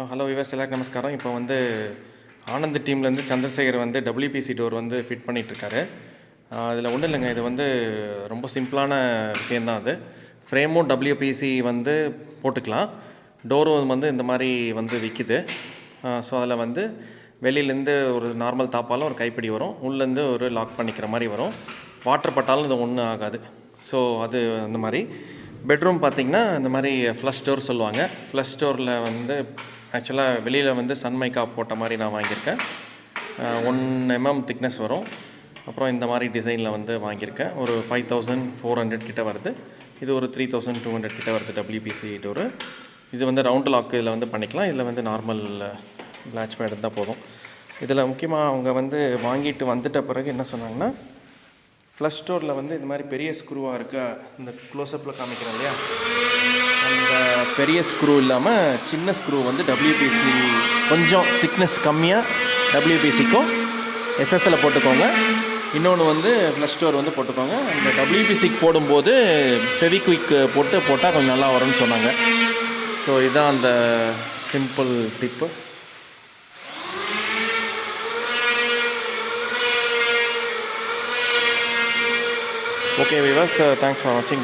Hello விவாஸ், எல்லாருக்கும் நமஸ்காரம். இப்போ வந்து ஆனந்த் டீம்லேருந்து சந்திரசேகர் வந்து டபிள்யூபிசி டோர் வந்து ஃபிட் பண்ணிகிட்ருக்காரு. அதில் ஒன்றும் இல்லைங்க, இது வந்து ரொம்ப சிம்பிளான விஷயந்தான். அது ஃப்ரேமும் டபிள்யூபிசி வந்து போட்டுக்கலாம். டோரும் வந்து இந்த மாதிரி வந்து விற்கிது. ஸோ அதில் வந்து வெளியிலேருந்து ஒரு நார்மல் தாப்பாலும் ஒரு கைப்பிடி வரும், உள்ளேருந்து ஒரு லாக் பண்ணிக்கிற மாதிரி வரும். வாட்டர் பட்டாலும் இது ஒன்றும் ஆகாது. ஸோ அது அந்த மாதிரி. பெட்ரூம் பார்த்திங்கன்னா இந்த மாதிரி ஃப்ளஷ் டோர் சொல்லுவாங்க. ஃப்ளஷ் டோரில் வந்து ஆக்சுவலாக வெளியில் வந்து சன்மைக்கா போட்ட மாதிரி நான் வாங்கியிருக்கேன். 1 mm திக்னஸ் வரும். அப்புறம் இந்த மாதிரி டிசைனில் வந்து வாங்கியிருக்கேன். ஒரு 5400 கிட்ட வருது. இது ஒரு 3200 கிட்ட வருது டபிள்யூபிசி டோரு. இது வந்து ரவுண்டு லாக்கு இதில் வந்து பண்ணிக்கலாம். இதில் வந்து நார்மல் லாட்ச் பேட் இருந்தால் போதும். இதில் முக்கியமாக அவங்க வந்து வாங்கிட்டு வந்துட்ட பிறகு என்ன சொன்னாங்கன்னா, ஃப்ளஷ் ஸ்டோரில் வந்து இந்த மாதிரி பெரிய ஸ்க்ரூவாக இருக்கா, இந்த க்ளோஸ்அப்பில் காமிக்கிறேன் இல்லையா, அந்த பெரிய ஸ்க்ரூ இல்லாமல் சின்ன ஸ்க்ரூ வந்து டபிள்யூபிசி கொஞ்சம் திக்னஸ் கம்மியாக டபிள்யூபிசிக்கும் எஸ்எஸ்எல் போட்டுக்கோங்க. இன்னொன்று வந்து ஃப்ளஷ் ஸ்டோர் வந்து போட்டுக்கோங்க. அந்த டபிள்யூபிசிக்கு போடும்போது ஃபெவிக்விக் போட்டால் கொஞ்சம் நல்லா வரும்னு சொன்னாங்க. ஸோ இதுதான் அந்த simple tip. Okay viewers, thanks for watching. Bye.